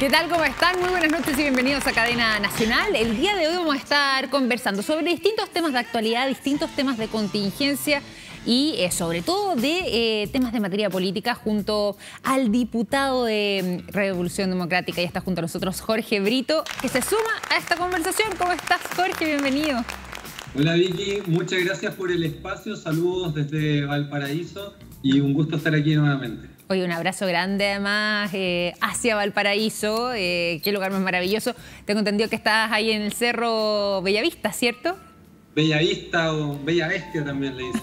¿Qué tal? ¿Cómo están? Muy buenas noches y bienvenidos a Cadena Nacional. El día de hoy vamos a estar conversando sobre distintos temas de actualidad, distintos temas de contingencia y sobre todo de temas de materia política junto al diputado de Revolución Democrática. Ya está junto a nosotros Jorge Brito, que se suma a esta conversación. ¿Cómo estás, Jorge? Bienvenido. Hola Vicky, muchas gracias por el espacio, saludos desde Valparaíso y un gusto estar aquí nuevamente. Oye, un abrazo grande además hacia Valparaíso, qué lugar más maravilloso. Tengo entendido que estás ahí en el Cerro Bellavista, ¿cierto? Bellavista o Bella Bestia también le dicen.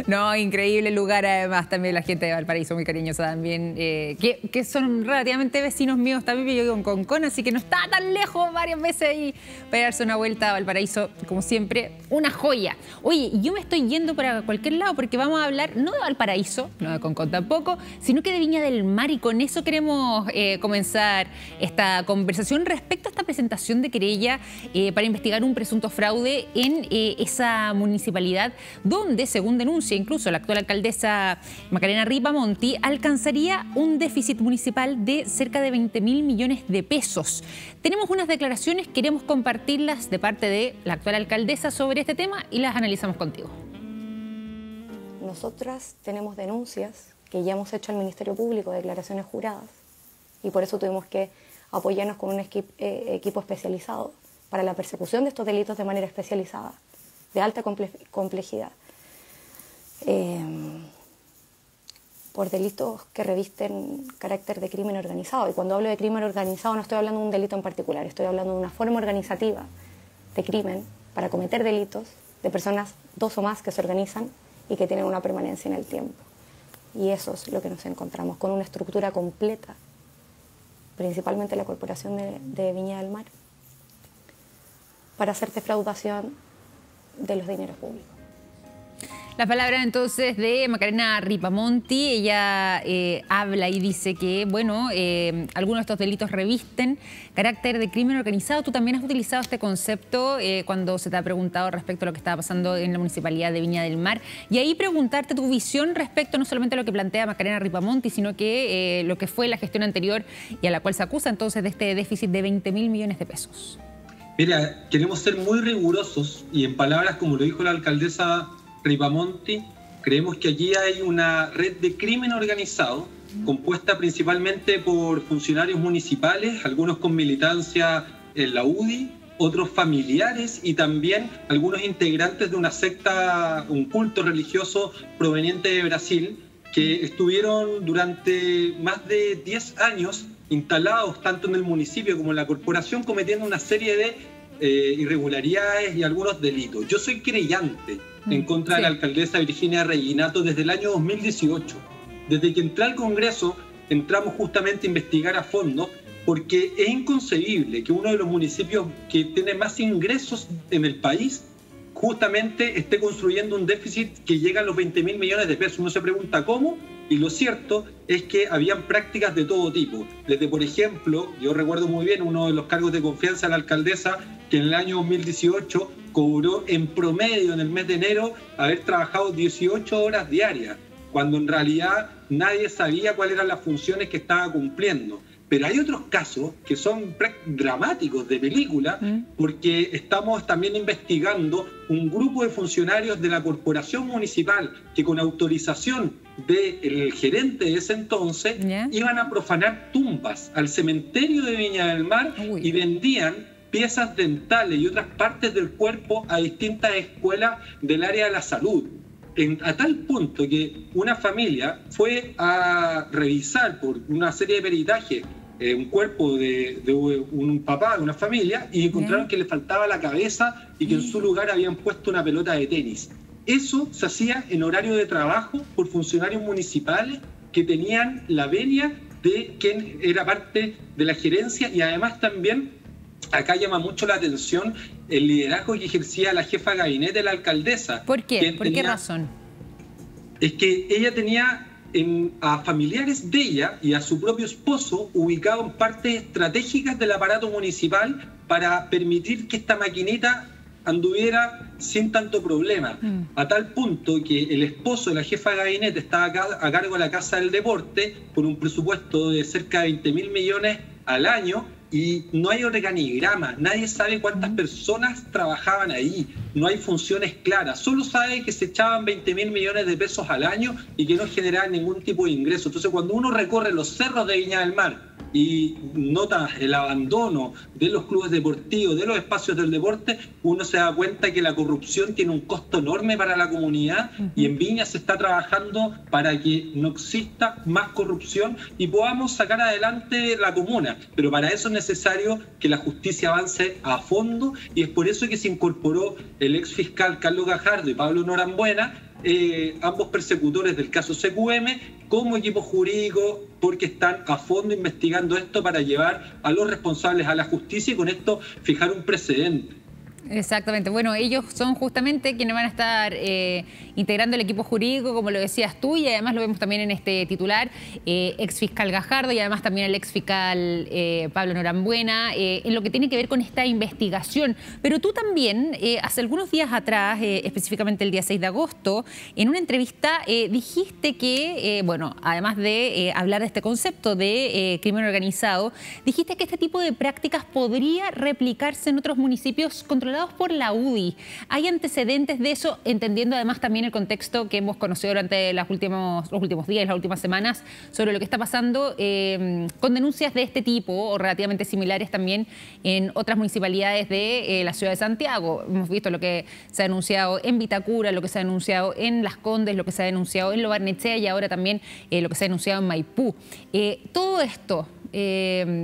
No, increíble lugar además, también la gente de Valparaíso muy cariñosa también, que son relativamente vecinos míos también, yo vivo en Concón, así que no está tan lejos varias veces ahí para darse una vuelta a Valparaíso, como siempre, una joya. Oye, yo me estoy yendo para cualquier lado porque vamos a hablar no de Valparaíso, no de Concón tampoco, sino que de Viña del Mar, y con eso queremos comenzar esta conversación respecto a esta presentación de querella para investigar un presunto fraude en esa municipalidad donde, según denuncia incluso la actual alcaldesa Macarena Ripamonti, alcanzaría un déficit municipal de cerca de 20.000 millones de pesos. Tenemos unas declaraciones, queremos compartirlas de parte de la actual alcaldesa sobre este tema y las analizamos contigo. Nosotras tenemos denuncias que ya hemos hecho al Ministerio Público, declaraciones juradas, y por eso tuvimos que apoyarnos con un equipo especializado para la persecución de estos delitos de manera especializada, de alta complejidad, por delitos que revisten carácter de crimen organizado. Y cuando hablo de crimen organizado no estoy hablando de un delito en particular, estoy hablando de una forma organizativa de crimen para cometer delitos de personas, dos o más, que se organizan y que tienen una permanencia en el tiempo. Y eso es lo que nos encontramos, con una estructura completa, principalmente la Corporación de Viña del Mar, para hacer defraudación de los dineros públicos. Las palabras entonces de Macarena Ripamonti. Ella habla y dice que, bueno, algunos de estos delitos revisten carácter de crimen organizado. Tú también has utilizado este concepto cuando se te ha preguntado respecto a lo que estaba pasando en la municipalidad de Viña del Mar. Y ahí preguntarte tu visión respecto no solamente a lo que plantea Macarena Ripamonti, sino que lo que fue la gestión anterior y a la cual se acusa entonces de este déficit de 20.000 millones de pesos. Mira, queremos ser muy rigurosos y en palabras como lo dijo la alcaldesa Ripamonti, creemos que allí hay una red de crimen organizado compuesta principalmente por funcionarios municipales, algunos con militancia en la UDI, otros familiares y también algunos integrantes de una secta, un culto religioso proveniente de Brasil, que estuvieron durante más de 10 años instalados tanto en el municipio como en la corporación, cometiendo una serie de irregularidades y algunos delitos. Yo soy creyente en contra de la alcaldesa Virginia Reginato desde el año 2018. Desde que entré al Congreso, entramos justamente a investigar a fondo, porque es inconcebible que uno de los municipios que tiene más ingresos en el país justamente esté construyendo un déficit que llega a los 20.000 millones de pesos. Uno se pregunta cómo, y lo cierto es que habían prácticas de todo tipo. Desde, por ejemplo, yo recuerdo muy bien uno de los cargos de confianza de la alcaldesa, que en el año 2018 cobró en promedio en el mes de enero haber trabajado 18 horas diarias, cuando en realidad nadie sabía cuáles eran las funciones que estaba cumpliendo. Pero hay otros casos que son dramáticos, de película, porque estamos también investigando un grupo de funcionarios de la corporación municipal que, con autorización del gerente de ese entonces, iban a profanar tumbas al cementerio de Viña del Mar y vendían piezas dentales y otras partes del cuerpo a distintas escuelas del área de la salud. A tal punto que una familia fue a revisar por una serie de peritajes un cuerpo de un papá de una familia y encontraron que le faltaba la cabeza y que en su lugar habían puesto una pelota de tenis. Eso se hacía en horario de trabajo por funcionarios municipales que tenían la venia de quien era parte de la gerencia, y además también acá llama mucho la atención el liderazgo que ejercía la jefa de gabinete de la alcaldesa. ¿Por qué? ¿Por qué razón? Es que ella tenía a familiares de ella y a su propio esposo ubicados en partes estratégicas del aparato municipal para permitir que esta maquinita anduviera sin tanto problema, a tal punto que el esposo de la jefa de gabinete estaba a cargo de la Casa del Deporte por un presupuesto de cerca de 20.000 millones al año, y no hay organigrama, nadie sabe cuántas personas trabajaban ahí, no hay funciones claras, solo sabe que se echaban 20.000 millones de pesos al año y que no generaban ningún tipo de ingreso. Entonces, cuando uno recorre los cerros de Viña del Mar y nota el abandono de los clubes deportivos, de los espacios del deporte, uno se da cuenta que la corrupción tiene un costo enorme para la comunidad, y en Viña se está trabajando para que no exista más corrupción y podamos sacar adelante la comuna. Pero para eso es necesario que la justicia avance a fondo, y es por eso que se incorporó el ex fiscal Carlos Gajardo y Pablo Norambuena, ambos persecutores del caso CQM, como equipo jurídico, porque están a fondo investigando esto para llevar a los responsables a la justicia y con esto fijar un precedente. Exactamente. Bueno, ellos son justamente quienes van a estar integrando el equipo jurídico, como lo decías tú, y además lo vemos también en este titular, ex fiscal Gajardo y además también el ex fiscal Pablo Norambuena, en lo que tiene que ver con esta investigación. Pero tú también, hace algunos días atrás, específicamente el día 6 de agosto, en una entrevista dijiste que, bueno, además de hablar de este concepto de crimen organizado, dijiste que este tipo de prácticas podría replicarse en otros municipios controlados por la UDI. ¿Hay antecedentes de eso, entendiendo además también el contexto que hemos conocido durante los últimos días, las últimas semanas, sobre lo que está pasando con denuncias de este tipo o relativamente similares también en otras municipalidades de la ciudad de Santiago? Hemos visto lo que se ha denunciado en Vitacura, lo que se ha denunciado en Las Condes, lo que se ha denunciado en Lo Barnechea y ahora también lo que se ha denunciado en Maipú. Todo esto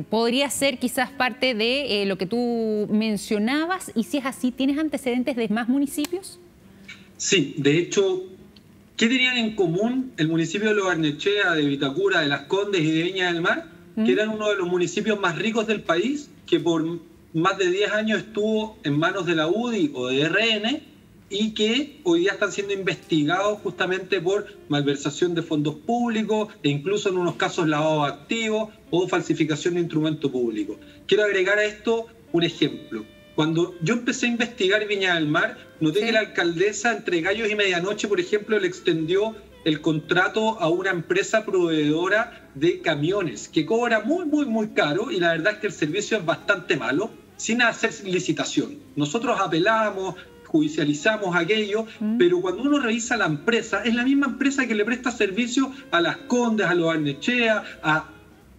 podría ser quizás parte de lo que tú mencionabas, y si es así, ¿tienes antecedentes de más municipios? Sí, de hecho, ¿qué tenían en común el municipio de Lo Barnechea, de Vitacura, de Las Condes y de Viña del Mar? Que eran uno de los municipios más ricos del país, que por más de 10 años estuvo en manos de la UDI o de RN, y que hoy día están siendo investigados justamente por malversación de fondos públicos e incluso en unos casos lavado de activos o falsificación de instrumento público. Quiero agregar a esto un ejemplo. Cuando yo empecé a investigar Viña del Mar, noté que la alcaldesa entre gallos y medianoche, por ejemplo, le extendió el contrato a una empresa proveedora de camiones que cobra muy caro, y la verdad es que el servicio es bastante malo, sin hacer licitación. Nosotros apelamos, judicializamos aquello, pero cuando uno revisa la empresa, es la misma empresa que le presta servicio a Las Condes, a Lo Barnechea, a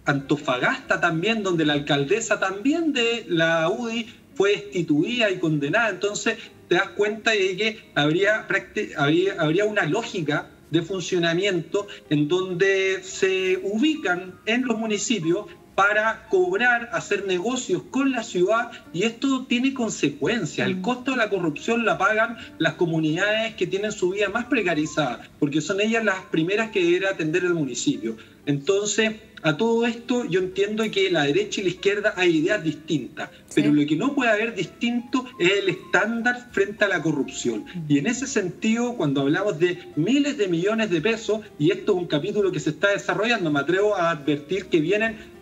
Antofagasta también, donde la alcaldesa también de la UDI fue destituida y condenada. Entonces te das cuenta de que habría una lógica de funcionamiento en donde se ubican en los municipios para cobrar, hacer negocios con la ciudad, y esto tiene consecuencias. El costo de la corrupción la pagan las comunidades que tienen su vida más precarizada, porque son ellas las primeras que deben atender el municipio. Entonces, a todo esto yo entiendo que la derecha y la izquierda hay ideas distintas, pero lo que no puede haber distinto es el estándar frente a la corrupción. Y en ese sentido, cuando hablamos de miles de millones de pesos, y esto es un capítulo que se está desarrollando, me atrevo a advertir que vienen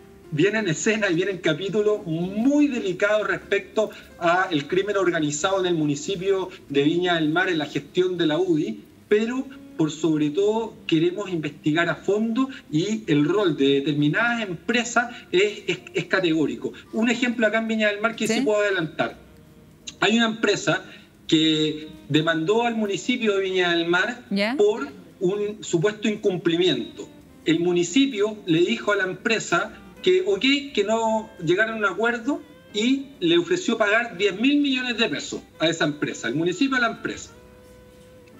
escenas y vienen capítulos muy delicados respecto al crimen organizado en el municipio de Viña del Mar en la gestión de la UDI, pero por sobre todo queremos investigar a fondo, y el rol de determinadas empresas es categórico. Un ejemplo acá en Viña del Mar que sí puedo adelantar. Hay una empresa que demandó al municipio de Viña del Mar por un supuesto incumplimiento. El municipio le dijo a la empresa que no llegaron a un acuerdo, y le ofreció pagar 10.000 millones de pesos a esa empresa, el municipio a la empresa.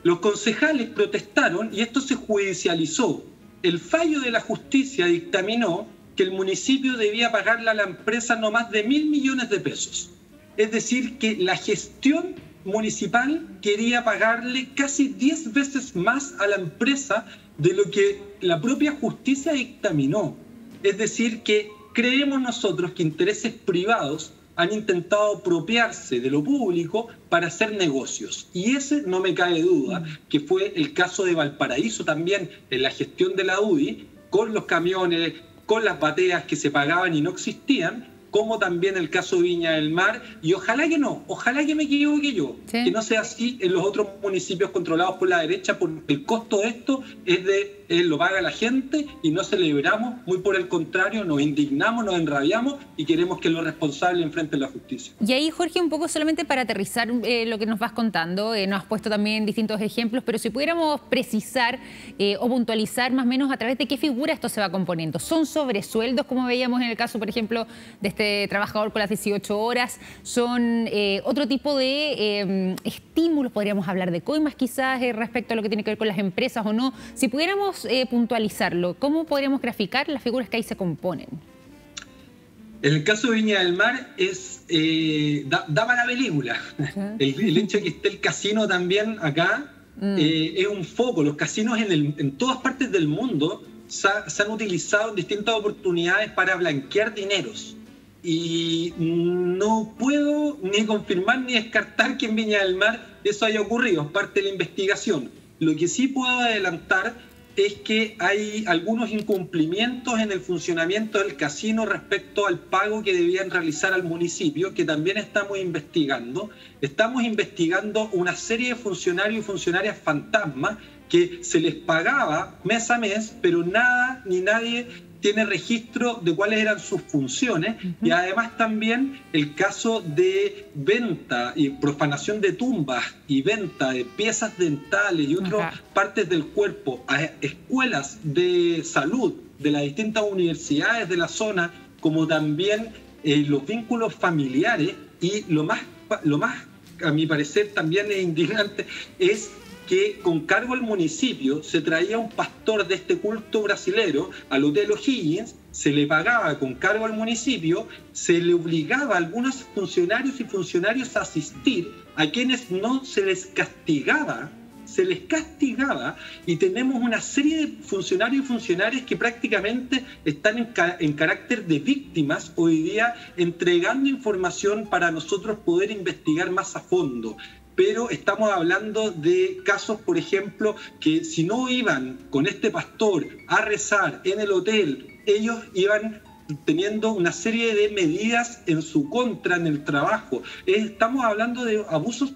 Los concejales protestaron y esto se judicializó. El fallo de la justicia dictaminó que el municipio debía pagarle a la empresa no más de 1.000 millones de pesos. Es decir, que la gestión municipal quería pagarle casi 10 veces más a la empresa de lo que la propia justicia dictaminó. Es decir, que creemos nosotros que intereses privados han intentado apropiarse de lo público para hacer negocios. Y ese, no me cabe duda, que fue el caso de Valparaíso también en la gestión de la UDI, con los camiones, con las bateas que se pagaban y no existían, como también el caso Viña del Mar, y ojalá que no, ojalá que me equivoque yo, sí, que no sea así en los otros municipios controlados por la derecha, porque el costo de esto lo paga la gente y no celebramos, muy por el contrario, nos indignamos, nos enrabiamos y queremos que los responsables enfrenten la justicia. Y ahí, Jorge, un poco solamente para aterrizar lo que nos vas contando, nos has puesto también distintos ejemplos, pero si pudiéramos precisar o puntualizar más o menos a través de qué figura esto se va componiendo. ¿Son sobresueldos, como veíamos en el caso, por ejemplo, de este trabajador con las 18 horas? ¿Son otro tipo de estímulos? Podríamos hablar de coimas quizás respecto a lo que tiene que ver con las empresas o no. Si pudiéramos puntualizarlo, ¿cómo podríamos graficar las figuras que ahí se componen? En el caso de Viña del Mar da para la película. El hecho de que esté el casino también acá es un foco. Los casinos en todas partes del mundo se han utilizado en distintas oportunidades para blanquear dineros. Y no puedo ni confirmar ni descartar que en Viña del Mar eso haya ocurrido, es parte de la investigación. Lo que sí puedo adelantar es que hay algunos incumplimientos en el funcionamiento del casino respecto al pago que debían realizar al municipio, que también estamos investigando. Estamos investigando una serie de funcionarios y funcionarias fantasmas que se les pagaba mes a mes, pero nada ni nadie tiene registro de cuáles eran sus funciones. Y además también el caso de venta y profanación de tumbas y venta de piezas dentales y otras partes del cuerpo a escuelas de salud de las distintas universidades de la zona, como también los vínculos familiares. Y lo más a mi parecer también es indignante es que con cargo al municipio se traía un pastor de este culto brasilero al Hotel O'Higgins, se le pagaba con cargo al municipio, se le obligaba a algunos funcionarios y funcionarios a asistir, a quienes no se les castigaba, y tenemos una serie de funcionarios y funcionarias que prácticamente están en carácter de víctimas hoy día, entregando información para nosotros poder investigar más a fondo. Pero estamos hablando de casos, por ejemplo, que si no iban con este pastor a rezar en el hotel, ellos iban teniendo una serie de medidas en su contra en el trabajo. Estamos hablando de abusos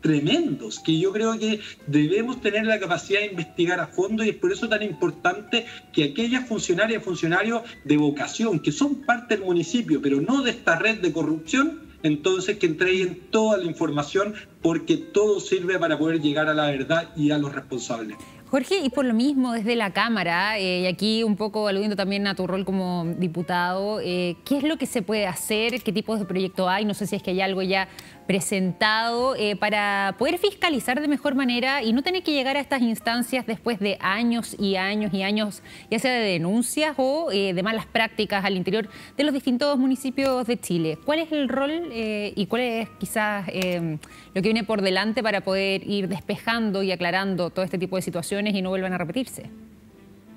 tremendos que yo creo que debemos tener la capacidad de investigar a fondo, y es por eso tan importante que aquellas funcionarias y funcionarios de vocación que son parte del municipio, pero no de esta red de corrupción, entonces que entreguen toda la información, porque todo sirve para poder llegar a la verdad y a los responsables. Jorge, y por lo mismo desde la Cámara, y aquí un poco aludiendo también a tu rol como diputado, ¿qué es lo que se puede hacer? ¿Qué tipos de proyecto hay? No sé si es que hay algo ya presentado para poder fiscalizar de mejor manera y no tener que llegar a estas instancias después de años y años y años, ya sea de denuncias o de malas prácticas al interior de los distintos municipios de Chile. ¿Cuál es el rol y cuál es quizás lo que viene por delante para poder ir despejando y aclarando todo este tipo de situaciones y no vuelvan a repetirse?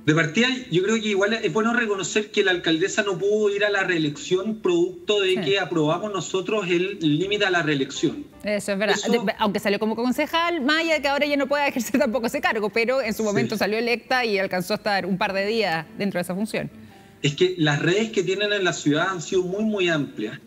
De partida, yo creo que igual es bueno reconocer que la alcaldesa no pudo ir a la reelección producto de que aprobamos nosotros el límite a la reelección. Eso es verdad. Aunque salió como concejal, más allá de que ahora ya no pueda ejercer tampoco ese cargo, pero en su momento salió electa y alcanzó a estar un par de días dentro de esa función. Es que las redes que tienen en la ciudad han sido muy amplias,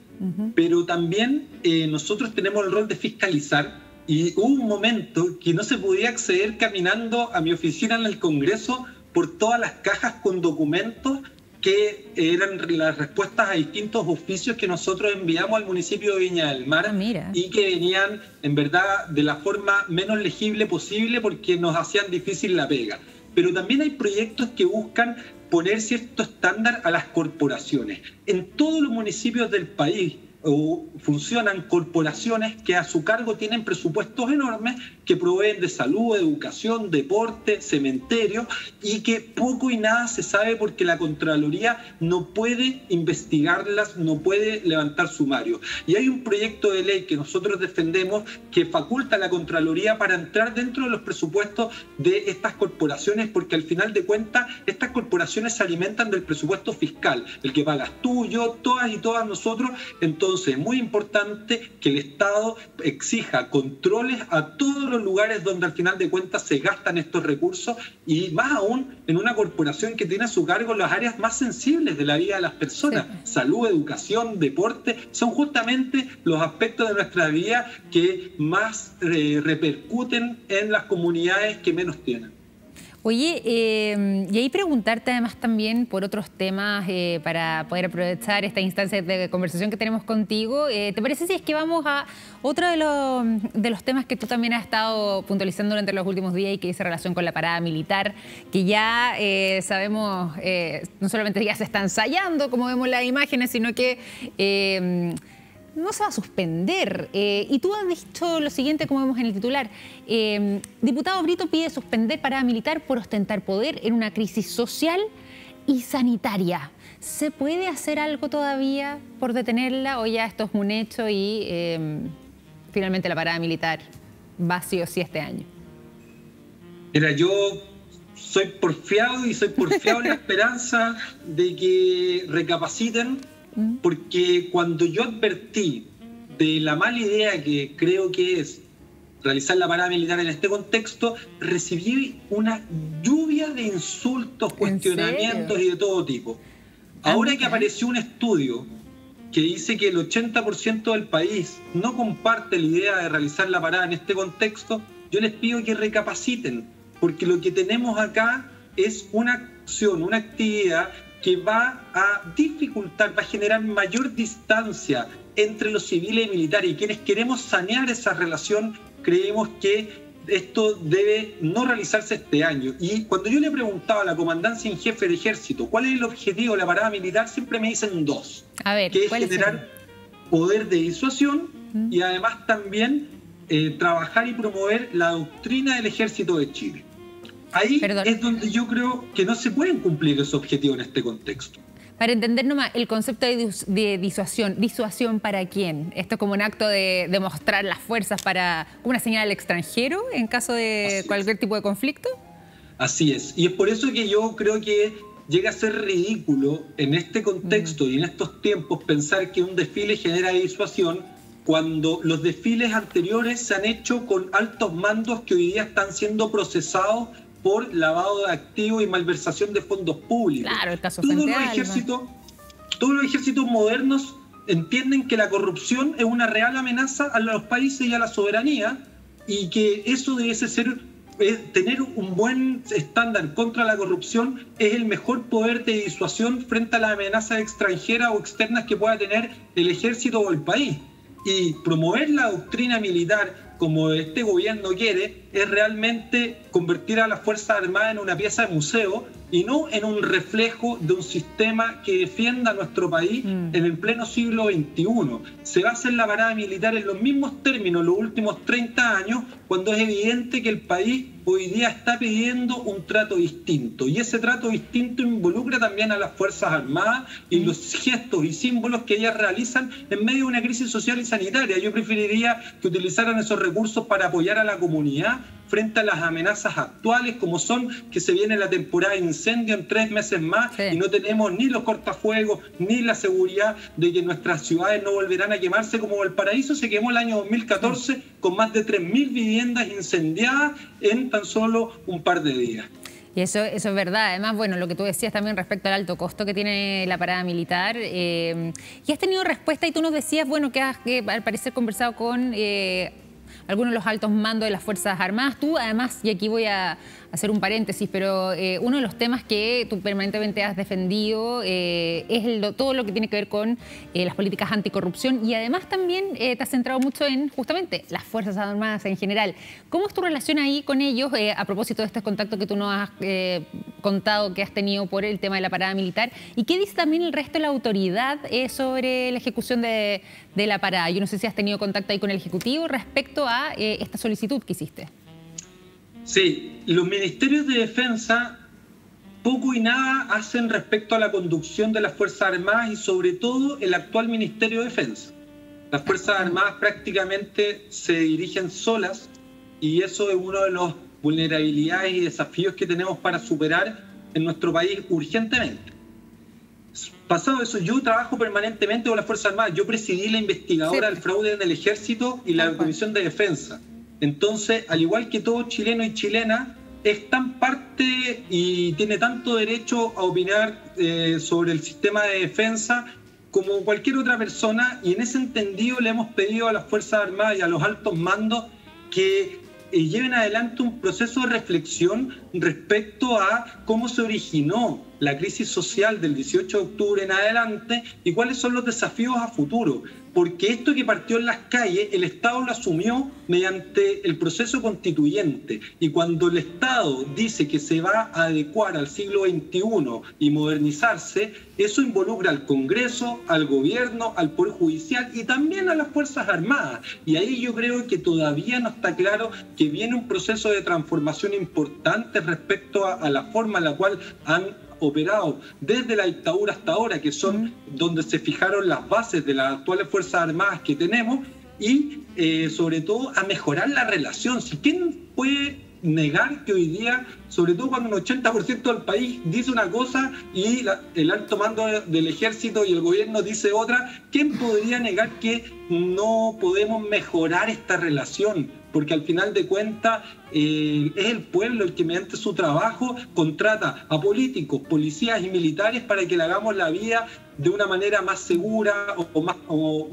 pero también nosotros tenemos el rol de fiscalizar, y hubo un momento que no se podía acceder caminando a mi oficina en el Congreso por todas las cajas con documentos que eran las respuestas a distintos oficios que nosotros enviamos al municipio de Viña del Mar, y que venían en verdad de la forma menos legible posible porque nos hacían difícil la pega. Pero también hay proyectos que buscan poner cierto estándar a las corporaciones. En todos los municipios del país funcionan corporaciones que a su cargo tienen presupuestos enormes que proveen de salud, educación, deporte, cementerio, y que poco y nada se sabe porque la Contraloría no puede investigarlas, no puede levantar sumario. Y hay un proyecto de ley que nosotros defendemos que faculta a la Contraloría para entrar dentro de los presupuestos de estas corporaciones, porque al final de cuentas estas corporaciones se alimentan del presupuesto fiscal, el que pagas tú, yo, todas y todas nosotros. Entonces Entonces es muy importante que el Estado exija controles a todos los lugares donde al final de cuentas se gastan estos recursos, y más aún en una corporación que tiene a su cargo las áreas más sensibles de la vida de las personas. Sí. Salud, educación, deporte, son justamente los aspectos de nuestra vida que más repercuten en las comunidades que menos tienen. Oye, y ahí preguntarte además también por otros temas para poder aprovechar esta instancia de conversación que tenemos contigo. ¿Te parece si es que vamos a otro de los temas que tú también has estado puntualizando durante los últimos días y que dice relación con la parada militar, que ya sabemos, no solamente ya se está ensayando, como vemos en las imágenes, sino que no se va a suspender. Y tú has dicho lo siguiente, como vemos en el titular. Diputado Brito pide suspender parada militar por ostentar poder en una crisis social y sanitaria. ¿Se puede hacer algo todavía por detenerla o ya esto es un hecho y finalmente la parada militar va sí o sí este año? Mira, yo soy porfiado y soy porfiado en la esperanza de que recapaciten, porque cuando yo advertí de la mala idea que creo que es realizar la parada militar en este contexto, recibí una lluvia de insultos, cuestionamientos y de todo tipo. Ahora que apareció un estudio que dice que el 80% del país no comparte la idea de realizar la parada en este contexto, yo les pido que recapaciten, porque lo que tenemos acá es una acción, una actividad que va a dificultar, va a generar mayor distancia entre los civiles y militares, y quienes queremos sanear esa relación creemos que esto debe no realizarse este año. Y cuando yo le preguntaba a la comandancia en jefe de ejército cuál es el objetivo de la parada militar, siempre me dicen dos. A ver, que es generar poder de disuasión y además también trabajar y promover la doctrina del ejército de Chile. Ahí es donde yo creo que no se pueden cumplir esos objetivos en este contexto. Para entender nomás, el concepto de disuasión, ¿disuasión para quién? ¿Esto como un acto de mostrar las fuerzas para como una señal al extranjero en caso de cualquier tipo de conflicto? Así es, y es por eso que yo creo que llega a ser ridículo en este contexto y en estos tiempos pensar que un desfile genera disuasión cuando los desfiles anteriores se han hecho con altos mandos que hoy día están siendo procesados por lavado de activos y malversación de fondos públicos. Claro, el caso todos los ejércitos modernos entienden que la corrupción es una real amenaza a los países y a la soberanía, y que eso debe ser, tener un buen estándar contra la corrupción es el mejor poder de disuasión frente a las amenazas extranjeras o externas que pueda tener el ejército o el país. Y promover la doctrina militar como este gobierno quiere es realmente convertir a las Fuerzas Armadas en una pieza de museo y no en un reflejo de un sistema que defienda a nuestro país en el pleno siglo XXI. Se basa en la parada militar en los mismos términos los últimos 30 años, cuando es evidente que el país hoy día está pidiendo un trato distinto. Y ese trato distinto involucra también a las Fuerzas Armadas y los gestos y símbolos que ellas realizan en medio de una crisis social y sanitaria. Yo preferiría que utilizaran esos recursos para apoyar a la comunidad frente a las amenazas actuales, como son que se viene la temporada de incendio en 3 meses más y no tenemos ni los cortafuegos ni la seguridad de que nuestras ciudades no volverán a quemarse como Valparaíso se quemó el año 2014 con más de 3.000 viviendas incendiadas en tan solo un par de días. Y eso es verdad. Además, bueno, lo que tú decías también respecto al alto costo que tiene la parada militar. Y has tenido respuesta y tú nos decías, bueno, que al parecer conversado con algunos de los altos mandos de las Fuerzas Armadas. Tú, además, y aquí voy a hacer un paréntesis, pero uno de los temas que tú permanentemente has defendido es todo lo que tiene que ver con las políticas anticorrupción, y además también te has centrado mucho en justamente las Fuerzas Armadas en general. ¿Cómo es tu relación ahí con ellos a propósito de este contacto que tú nos has contado que has tenido por el tema de la parada militar? ¿Y qué dice también el resto de la autoridad sobre la ejecución de la parada? Yo no sé si has tenido contacto ahí con el Ejecutivo respecto a esta solicitud que hiciste. Sí, los ministerios de defensa poco y nada hacen respecto a la conducción de las Fuerzas Armadas y sobre todo el actual Ministerio de Defensa. Las Fuerzas Armadas prácticamente se dirigen solas y eso es uno de las vulnerabilidades y desafíos que tenemos para superar en nuestro país urgentemente. Pasado eso, yo trabajo permanentemente con las Fuerzas Armadas. Yo presidí la investigadora del fraude en el Ejército y la Comisión de Defensa. Entonces, al igual que todo chileno y chilena, es tan parte y tiene tanto derecho a opinar sobre el sistema de defensa como cualquier otra persona, y en ese entendido le hemos pedido a las Fuerzas Armadas y a los altos mandos que lleven adelante un proceso de reflexión respecto a cómo se originó la crisis social del 18 de octubre en adelante y cuáles son los desafíos a futuro. Porque esto que partió en las calles, el Estado lo asumió mediante el proceso constituyente. Y cuando el Estado dice que se va a adecuar al siglo XXI y modernizarse, eso involucra al Congreso, al Gobierno, al Poder Judicial y también a las Fuerzas Armadas. Y ahí yo creo que todavía no está claro que viene un proceso de transformación importante respecto a la forma en la cual han operado desde la dictadura hasta ahora, que son donde se fijaron las bases de las actuales Fuerzas Armadas que tenemos, y sobre todo a mejorar la relación. Si quién puede negar que hoy día, sobre todo cuando un 80% del país dice una cosa y el alto mando del ejército y el gobierno dice otra, ¿quién podría negar que no podemos mejorar esta relación? Porque al final de cuentas es el pueblo el que mediante su trabajo contrata a políticos, policías y militares para que le hagamos la vida de una manera más segura o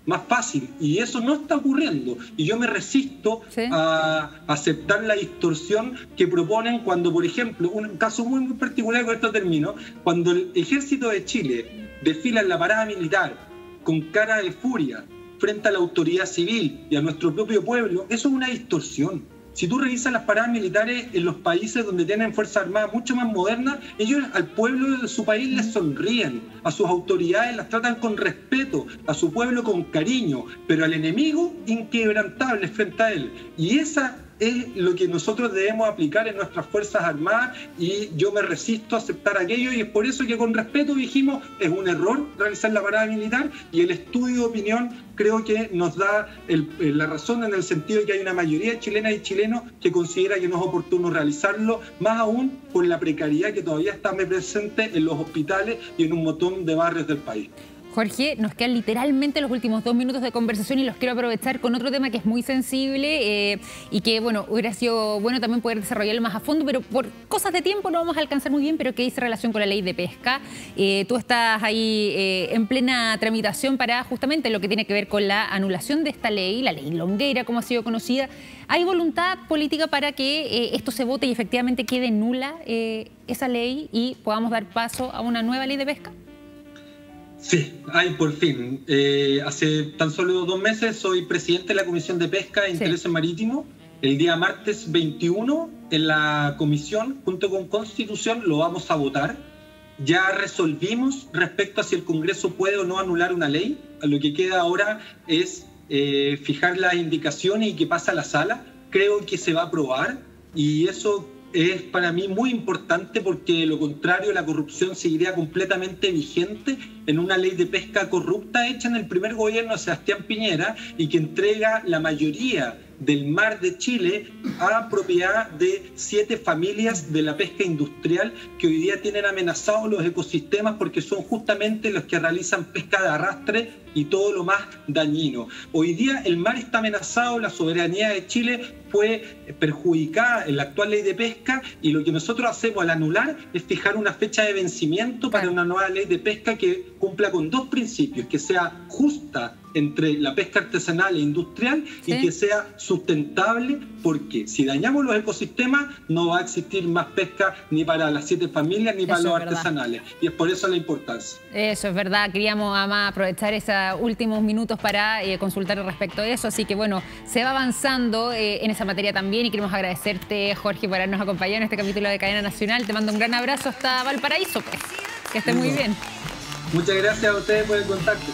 más fácil, y eso no está ocurriendo, y yo me resisto a aceptar la distorsión que proponen cuando, por ejemplo, un caso muy particular, con esto termino, cuando el Ejército de Chile desfila en la parada militar con cara de furia frente a la autoridad civil y a nuestro propio pueblo, eso es una distorsión. Si tú revisas las paradas militares en los países donde tienen Fuerzas Armadas mucho más modernas, ellos al pueblo de su país les sonríen, a sus autoridades las tratan con respeto, a su pueblo con cariño, pero al enemigo inquebrantable frente a él. Y esa es lo que nosotros debemos aplicar en nuestras Fuerzas Armadas, y yo me resisto a aceptar aquello, y es por eso que con respeto dijimos, es un error realizar la parada militar, y el estudio de opinión creo que nos da la razón en el sentido de que hay una mayoría de chilenas y chilenos que considera que no es oportuno realizarlo, más aún por la precariedad que todavía está presente en los hospitales y en un montón de barrios del país. Jorge, nos quedan literalmente los últimos 2 minutos de conversación y los quiero aprovechar con otro tema que es muy sensible y que, bueno, hubiera sido bueno también poder desarrollarlo más a fondo, pero por cosas de tiempo no vamos a alcanzar muy bien, pero que dice relación con la ley de pesca. Tú estás ahí en plena tramitación para justamente lo que tiene que ver con la anulación de esta ley, la ley Longueira, como ha sido conocida. ¿Hay voluntad política para que esto se vote y efectivamente quede nula esa ley y podamos dar paso a una nueva ley de pesca? Sí, hay por fin. Hace tan solo 2 meses soy presidente de la Comisión de Pesca e Intereses Marítimos. El día martes 21 en la comisión, junto con Constitución, lo vamos a votar. Ya resolvimos respecto a si el Congreso puede o no anular una ley. Lo que queda ahora es fijar las indicaciones y que pasa a la sala. Creo que se va a aprobar, y eso es para mí muy importante, porque de lo contrario la corrupción seguiría completamente vigente en una ley de pesca corrupta hecha en el primer gobierno de Sebastián Piñera y que entrega la mayoría del mar de Chile a propiedad de 7 familias de la pesca industrial que hoy día tienen amenazados los ecosistemas porque son justamente los que realizan pesca de arrastre y todo lo más dañino. Hoy día el mar está amenazado, la soberanía de Chile fue perjudicada en la actual ley de pesca, y lo que nosotros hacemos al anular es fijar una fecha de vencimiento para una nueva ley de pesca que cumpla con 2 principios: que sea justa entre la pesca artesanal e industrial y que sea sustentable, porque si dañamos los ecosistemas no va a existir más pesca ni para las 7 familias ni para los artesanales, y es por eso la importancia. Eso es verdad, queríamos además aprovechar esos últimos minutos para consultar respecto a eso, así que bueno, se va avanzando en esa materia también, y queremos agradecerte, Jorge, por habernos acompañado en este capítulo de Cadena Nacional. Te mando un gran abrazo hasta Valparaíso, pues. Que esté muy bien. Muchas gracias a ustedes por el contacto.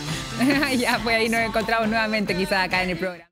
Ya, pues ahí nos encontramos nuevamente quizás acá en el programa.